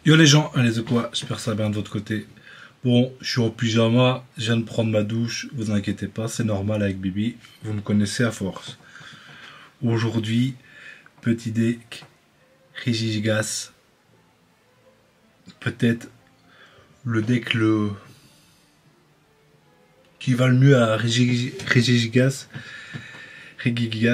Yo les gens, allez c'est quoi, j'espère que ça va bien de votre côté. Bon, je suis en pyjama, je viens de prendre ma douche, vous inquiétez pas, c'est normal avec Bibi, vous me connaissez à force. Aujourd'hui, petit deck, Regigigas, peut-être le deck qui va le mieux à Regigigas. Putain,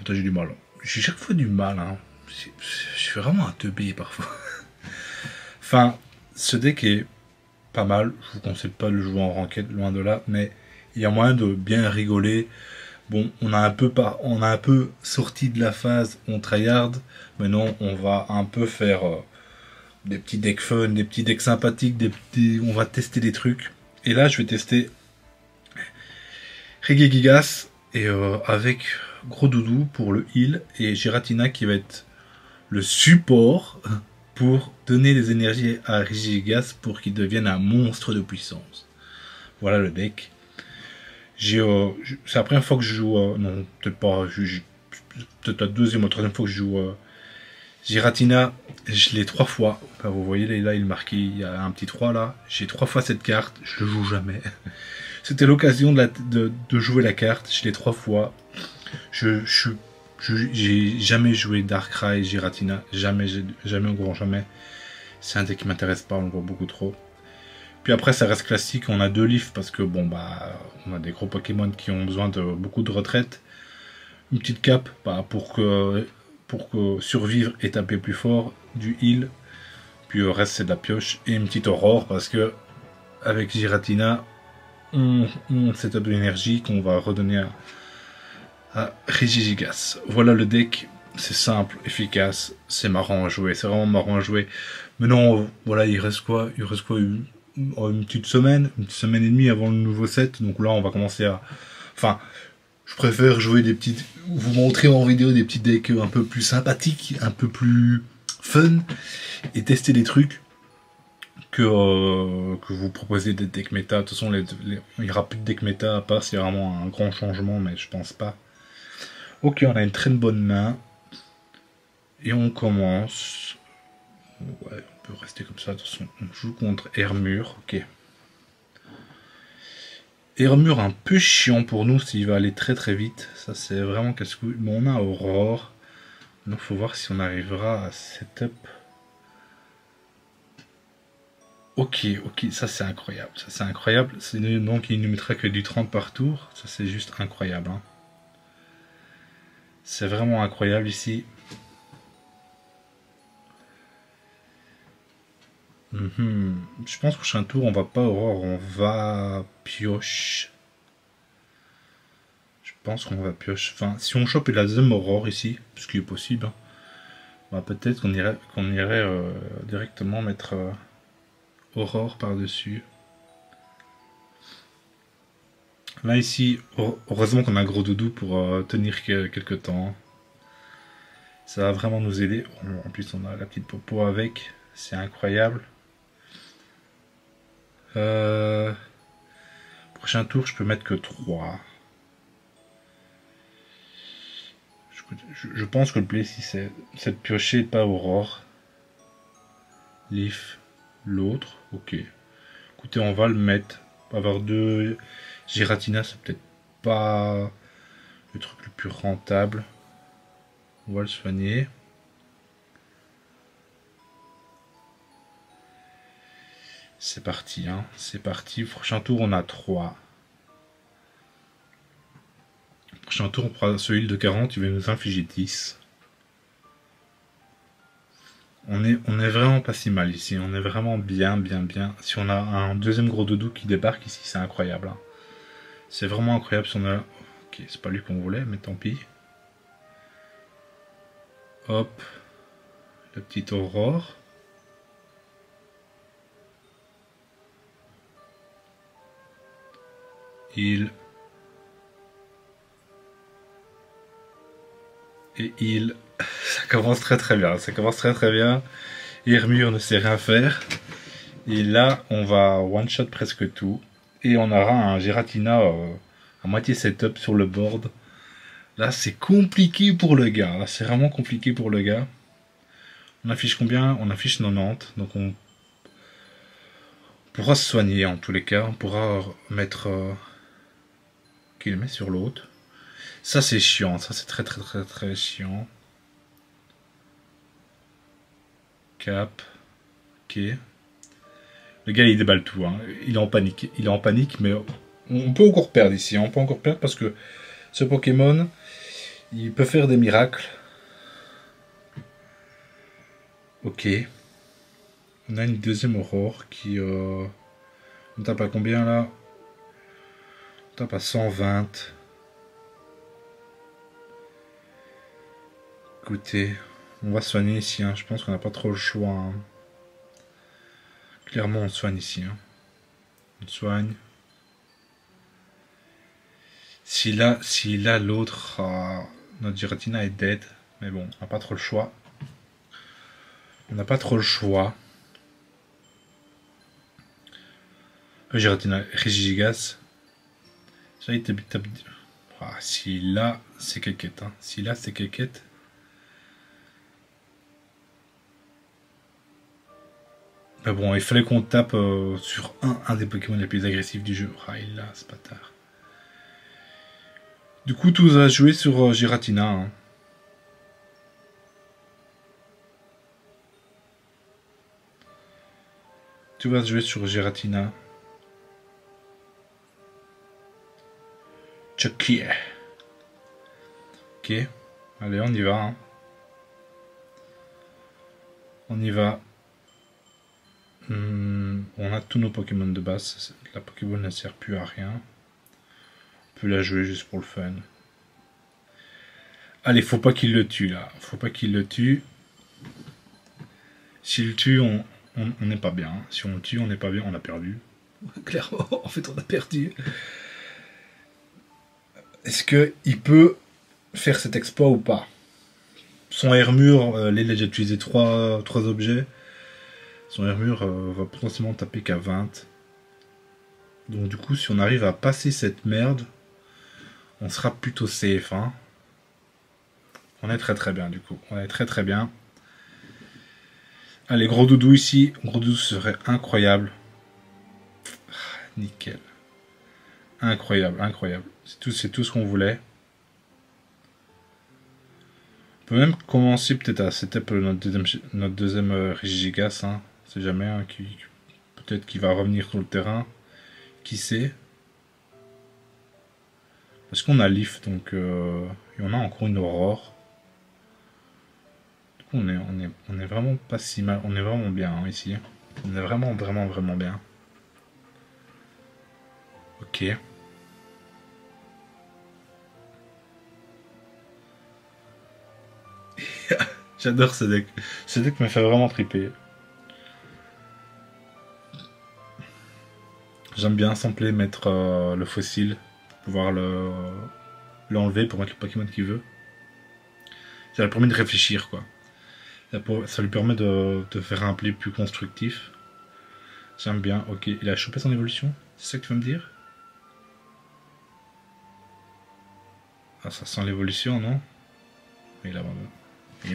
j'ai du mal. J'ai chaque fois du mal, hein. Je suis vraiment un teubé parfois. Enfin, ce deck est pas mal. Je vous conseille pas de le jouer en ranked, loin de là, mais il y a moyen de bien rigoler. Bon, on a un peu sorti de la phase on tryhard. Maintenant, on va un peu faire des petits decks fun, des petits decks sympathiques, on va tester des trucs. Et là, je vais tester Regigigas et avec Gros Doudou pour le heal et Giratina qui va être le support pour donner des énergies à Regigigas pour qu'il devienne un monstre de puissance. Voilà le deck. C'est la première fois que je joue, non, peut-être pas, peut-être la deuxième ou troisième fois que je joue Giratina. Je l'ai 3 fois. Enfin, vous voyez là, il est marqué, il y a un petit 3 là. J'ai 3 fois cette carte, je le joue jamais. C'était l'occasion de jouer la carte, je l'ai 3 fois. J'ai jamais joué Darkrai Giratina, jamais au grand jamais. C'est un deck qui m'intéresse pas, on le voit beaucoup trop. Puis après ça reste classique, on a 2 livres parce que bon bah on a des gros Pokémon qui ont besoin de beaucoup de retraite. Une petite cape pour que survivre et taper plus fort, du heal. Puis le reste c'est de la pioche et une petite aurore parce que avec Giratina on setup de l'énergie qu'on va redonner à Regigigas. Voilà le deck, c'est simple, efficace, c'est marrant à jouer, c'est vraiment marrant à jouer. Maintenant, voilà, il reste quoi une petite semaine et demie avant le nouveau set, donc là on va commencer à... Enfin, je préfère jouer vous montrer en vidéo des petits decks un peu plus sympathiques, un peu plus fun, et tester des trucs que vous proposez des decks méta. De toute façon, il n'y aura plus de deck méta à part s'il y a vraiment un grand changement, mais je pense pas. Ok, on a une très bonne main. Et on commence. Ouais, on peut rester comme ça. De toute façon, on joue contre Hermure. Ok. Hermure un peu chiant pour nous s'il va aller très très vite. Ça, c'est vraiment casse-couille. Bon, on a Aurore. Donc, faut voir si on arrivera à setup. Ok, ça c'est incroyable. Ça c'est incroyable. Donc, il ne mettra que du 30 par tour. Ça, c'est juste incroyable. Hein. C'est vraiment incroyable ici. Je pense qu'au prochain tour, on va pas Aurore, on va pioche. Je pense qu'on va pioche. Enfin, si on chope la deuxième Aurore ici, ce qui est possible, bah, peut-être qu'on irait directement mettre Aurore par-dessus. Là, ici, heureusement qu'on a Gros Doudou pour tenir quelques temps. Ça va vraiment nous aider. En plus, on a la petite popo avec. C'est incroyable. Prochain tour, je peux mettre que 3. Je pense que le play ici, c'est de piocher et pas Aurore. Leaf, l'autre. Ok. Écoutez, on va le mettre. Avoir 2 Giratina, c'est peut-être pas le truc le plus rentable. On va le soigner. C'est parti, hein. C'est parti. Prochain tour, on a 3. Prochain tour, on prend ce heal de 40, il va nous infliger 10. On est vraiment pas si mal ici. On est vraiment bien. Si on a un deuxième Gros Doudou qui débarque ici, c'est incroyable. Hein. C'est vraiment incroyable si on a... Ok, c'est pas lui qu'on voulait, mais tant pis. Hop. La petite Aurore. Heal. Et heal. Ça commence très bien. Ça commence très bien. Hermure ne sait rien faire. Et là, on va one-shot presque tout. Et on aura un Giratina à moitié setup sur le board. Là, c'est compliqué pour le gars. Là, c'est vraiment compliqué pour le gars. On affiche combien? On affiche 90. Donc on pourra se soigner en tous les cas. On pourra mettre... qu'il le met sur l'autre. Ça c'est chiant. Ça c'est très chiant. Cap. Ok. Le gars il déballe tout. Hein. Il est en panique. Il est en panique mais on peut encore perdre ici. On peut encore perdre parce que ce Pokémon, il peut faire des miracles. Ok. On a une deuxième aurore qui... on tape à combien là? On tape à 120. Écoutez, on va soigner ici. Hein. Je pense qu'on n'a pas trop le choix. Hein. Clairement, on soigne ici. Hein. On soigne. Si là l'autre... notre Giratina est dead. Mais bon, on n'a pas trop le choix. On n'a pas trop le choix. Giratina, Regigigas. Ça, il tape. Si là, c'est quelqu'ette. Hein. Si là, c'est quelqu'ette. Mais bon, il fallait qu'on tape sur un des Pokémon les plus agressifs du jeu. Ah, il là, c'est pas tard. Du coup, tout va jouer sur Giratina. Hein. Tout va se jouer sur Giratina. Chucky. Ok. Allez, on y va. Hein. On y va. On a tous nos Pokémon de base. La Pokéball ne sert plus à rien. On peut la jouer juste pour le fun. Allez, faut pas qu'il le tue là. Faut pas qu'il le tue. S'il le tue, on n'est pas bien. Si on le tue, on n'est pas bien. On a perdu. Clairement, en fait, on a perdu. Est-ce qu'il peut faire cet exploit ou pas? Son armure, il a déjà utilisé 3 objets. Son armure va potentiellement taper qu'à 20. Donc du coup, si on arrive à passer cette merde, on sera plutôt safe. Hein. On est très bien du coup. On est très bien. Allez, gros doudou ici. Gros doudou serait incroyable. Nickel. Incroyable. C'est tout ce qu'on voulait. On peut même commencer peut-être à setup notre deuxième Regigigas. Hein. C'est jamais hein, peut-être qu'il va revenir sur le terrain. Qui sait? Parce qu'on a Leaf, donc et on a encore une Aurore. Du coup, on est vraiment pas si mal. On est vraiment bien hein, ici. On est vraiment bien. Ok. J'adore ce deck. Ce deck me fait vraiment triper. J'aime bien sampler, mettre le fossile, pour pouvoir l'enlever pour mettre le Pokémon qu'il veut. Ça lui permet de réfléchir, quoi. Ça lui permet de faire un play plus constructif. J'aime bien. Ok, il a chopé son évolution. C'est ça que tu veux me dire? Ah, ça sent l'évolution, non? Il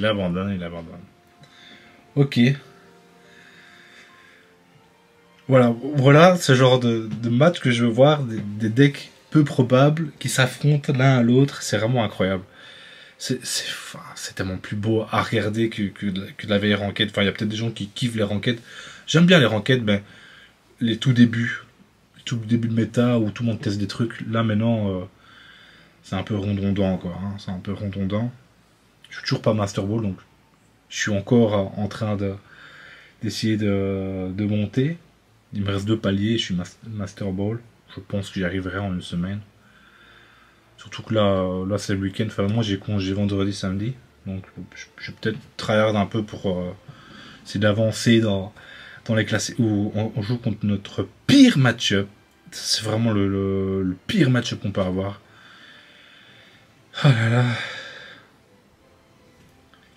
abandonne. Il abandonne. Ok. Voilà ce genre de match que je veux voir, des decks peu probables qui s'affrontent l'un à l'autre, c'est vraiment incroyable. C'est tellement plus beau à regarder que de la vieille ranked. Enfin, il y a peut-être des gens qui kiffent les ranked. J'aime bien les ranked, mais les tout début de méta où tout le monde teste des trucs. Là maintenant, c'est un peu redondant quoi. Hein, c'est un peu redondant. Je suis toujours pas Master Ball, donc je suis encore en train d'essayer de monter. Il me reste 2 paliers, je suis Master Ball. Je pense que j'y arriverai en une semaine. Surtout que là c'est le week-end. Enfin, moi j'ai congé vendredi, samedi. Donc je vais peut-être tryhard un peu pour essayer d'avancer dans les classes où on joue contre notre pire match-up. C'est vraiment le pire match-up qu'on peut avoir. Oh là là.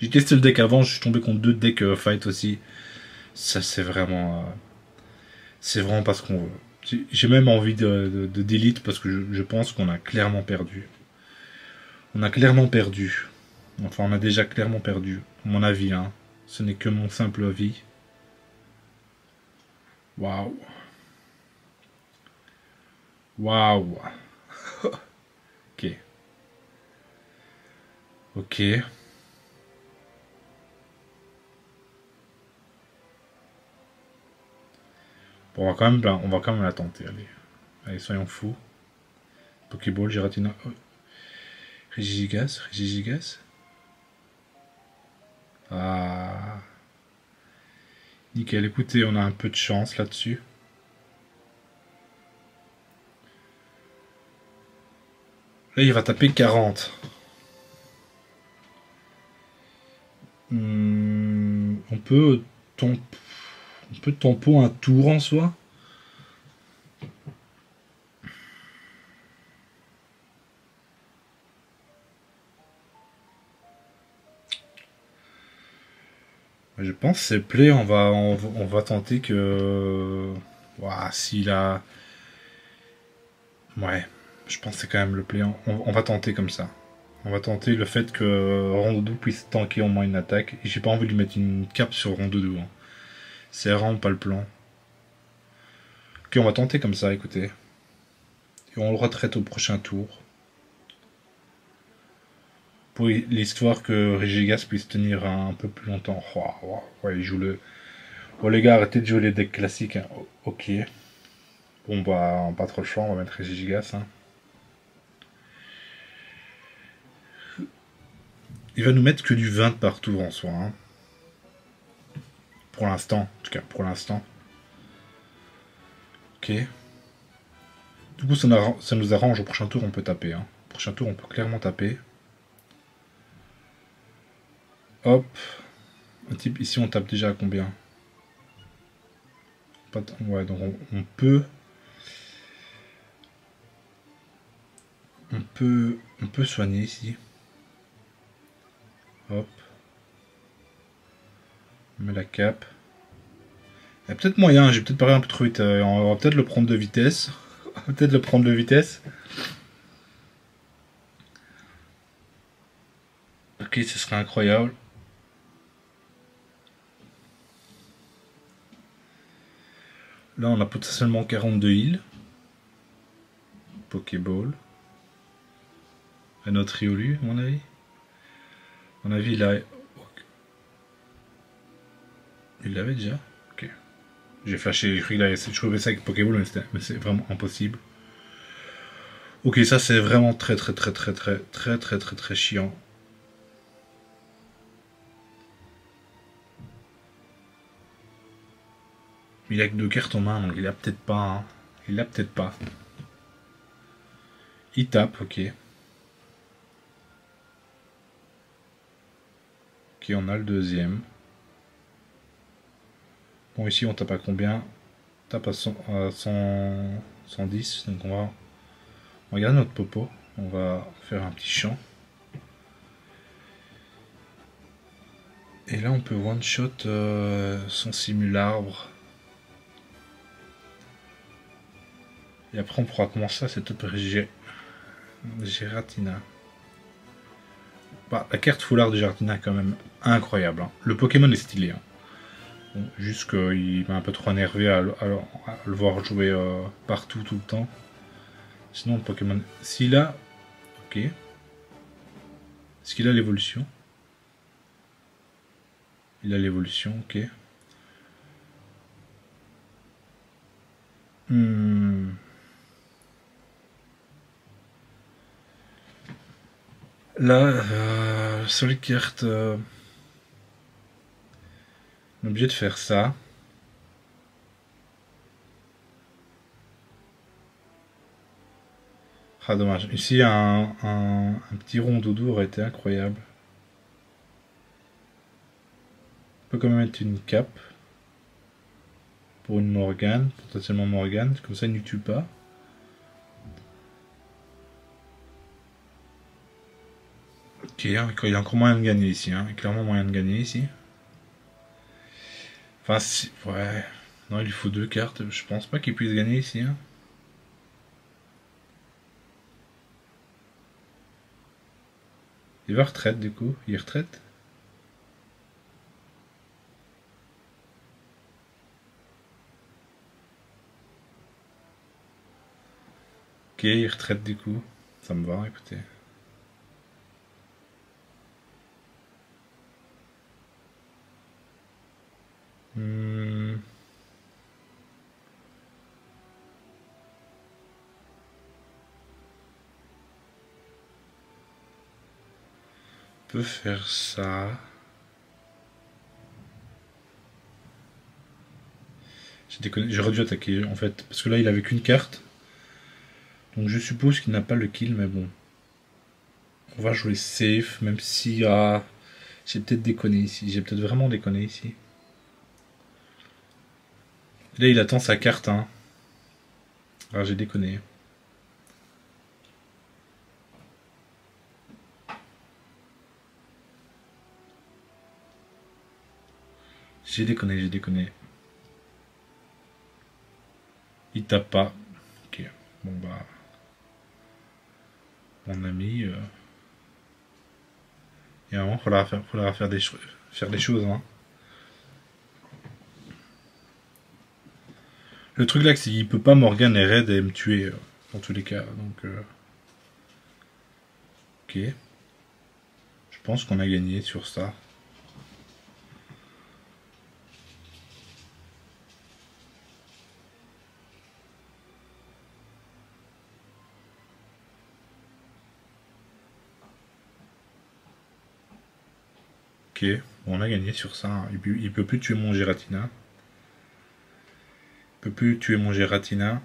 J'ai testé le deck avant, je suis tombé contre 2 decks fight aussi. Ça c'est vraiment pas ce qu'on veut. J'ai même envie de delete parce que je pense qu'on a clairement perdu. On a clairement perdu. Enfin, on a déjà clairement perdu, à mon avis. Hein. Ce n'est que mon simple avis. Waouh. Waouh. Ok. Ok. Bon, on va quand même la tenter. Allez, allez, soyons fous. Pokéball, Giratina. Oh. Régigigas, Régigigas. Ah. Nickel, écoutez, on a un peu de chance là-dessus. Là, il va taper 40. On peut ton... on peut tempo un tour en soi. Je pense que c'est play, on va tenter que... Ouah, s'il a... Ouais, je pense que c'est quand même le play. On va tenter comme ça. On va tenter le fait que Rondoudou puisse tanker au moins une attaque. Et j'ai pas envie de lui mettre une cape sur Rondoudou. Hein. C'est vraiment pas le plan. Ok, on va tenter comme ça, écoutez. Et on le retraite au prochain tour. Pour l'histoire que Régigas puisse tenir un peu plus longtemps. Oh, oh, ouais, il joue le... Bon les gars, arrêtez de jouer les decks classiques. Hein. Ok. Bon bah, pas trop le choix, on va mettre Régigas. Hein. Il va nous mettre que du 20 par tour en soi. Hein. Pour l'instant, en tout cas, pour l'instant. Ok. Du coup, ça nous arrange. Au prochain tour, on peut taper. Hein. Au prochain tour, on peut clairement taper. Hop. Un type, ici, on tape déjà à combien? Ouais, donc on peut... On peut soigner ici. Hop. On met la cape. Il y a peut-être moyen, j'ai peut-être parlé un peu trop vite. On va peut-être le prendre de vitesse. On va peut-être le prendre de vitesse. Ok, ce serait incroyable. Là, on a potentiellement 42 heals. Pokéball. Un autre Riolu, à mon avis. À mon avis, il l'avait déjà. Ok. J'ai flashé, j'ai cru qu'il avait essayé de trouver ça avec Pokéball, mais c'est vraiment impossible. Ok, ça c'est vraiment très chiant. Il a que 2 cartes en main, donc il a peut-être pas. Hein. Il l'a peut-être pas. Il tape, ok. Ok, on a le deuxième. Bon, ici on tape à combien? On tape à 110, donc on va regarder notre popo. On va faire un petit champ. Et là on peut one shot son simularbre. Et après on pourra commencer à cette Giratina. Bah, la carte foulard de Giratina est quand même incroyable. Hein. Le Pokémon est stylé. Hein. Bon, juste qu'il m'a un peu trop énervé à le voir jouer partout tout le temps. Sinon le Pokémon... S'il a... Ok. Est-ce qu'il a l'évolution? Il a l'évolution, ok. Là, sur les cartes, on est obligé de faire ça. Ah dommage. Ici, un petit Rondoudou aurait été incroyable. On peut quand même mettre une cape pour une Morgane, potentiellement Morgane, comme ça il ne tue pas. Ok, il y a encore moyen de gagner ici, hein. Il y a clairement moyen de gagner ici. Enfin, si, ouais. Non, il lui faut 2 cartes. Je pense pas qu'il puisse gagner ici. Hein. Il va retraite du coup. Il retraite. Ok, il retraite du coup. Ça me va, écoutez. Hmm. On peut faire ça. J'ai déconné, j'aurais dû attaquer en fait. Parce que là il avait qu'une carte. Donc je suppose qu'il n'a pas le kill, mais bon. On va jouer safe, même si j'ai peut-être déconné ici. J'ai peut-être vraiment déconné ici. Et là il attend sa carte, hein. Alors j'ai déconné. J'ai déconné, j'ai déconné. Il tape pas. Ok. Bon bah. Mon ami. Et vraiment, faudra faire des choses, hein. Le truc là, c'est qu'il peut pas Morgan et Red et me tuer, dans tous les cas. Donc, ok. Je pense qu'on a gagné sur ça. Ok, bon, on a gagné sur ça, hein. Il peut plus tuer mon Giratina. Il peut plus tuer mon Giratina.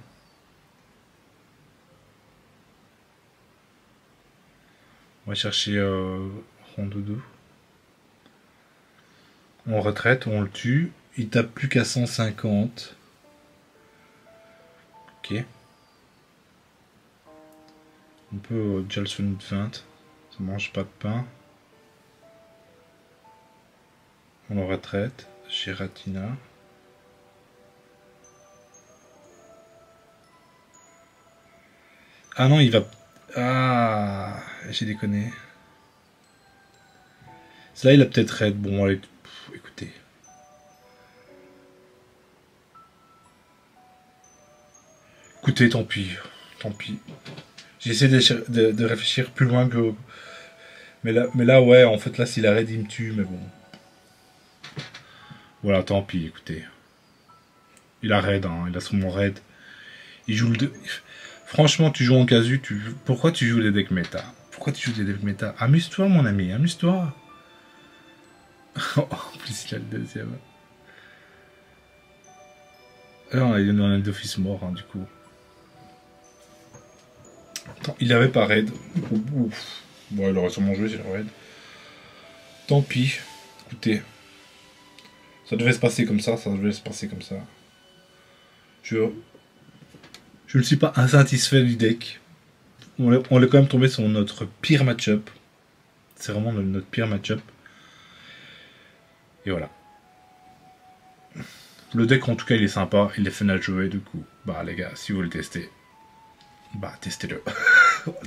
On va chercher Rondoudou. On retraite, on le tue. Il tape plus qu'à 150. Ok. On peut déjà le soigner de 20. Ça mange pas de pain. On le retraite. Giratina. Ah non, il va... Ah, j'ai déconné. Là, il a peut-être raid. Bon, allez, écoutez. Écoutez, tant pis. Tant pis. J'essaie de réfléchir plus loin que... Mais là, ouais, en fait, là, s'il a raid, il me tue, mais bon. Voilà, tant pis, écoutez. Il a raid, hein, il a son raid. Il joue le... Franchement, tu joues en casu, pourquoi tu joues des decks méta? Pourquoi tu joues des decks méta? Amuse-toi, mon ami, amuse-toi. En plus, il a le deuxième. Non, il en a d'office mort, hein, du coup. Attends, il avait pas raid. Ouf. Bon, il aurait sûrement joué s'il avait raid. Tant pis. Écoutez. Ça devait se passer comme ça, ça devait se passer comme ça. Je ne suis pas insatisfait du deck. On est quand même tombé sur notre pire match-up. C'est vraiment notre pire match-up. Et voilà. Le deck, en tout cas, il est sympa. Il est fun à jouer, du coup. Bah, les gars, si vous le testez, bah, testez-le.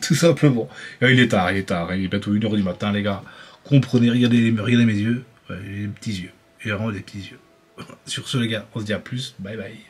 Tout simplement. Et il est tard. Il est bientôt 1h du matin, les gars. Comprenez, regardez mes yeux. Ouais, les petits yeux. Et vraiment des petits yeux. Sur ce, les gars, on se dit à plus. Bye bye.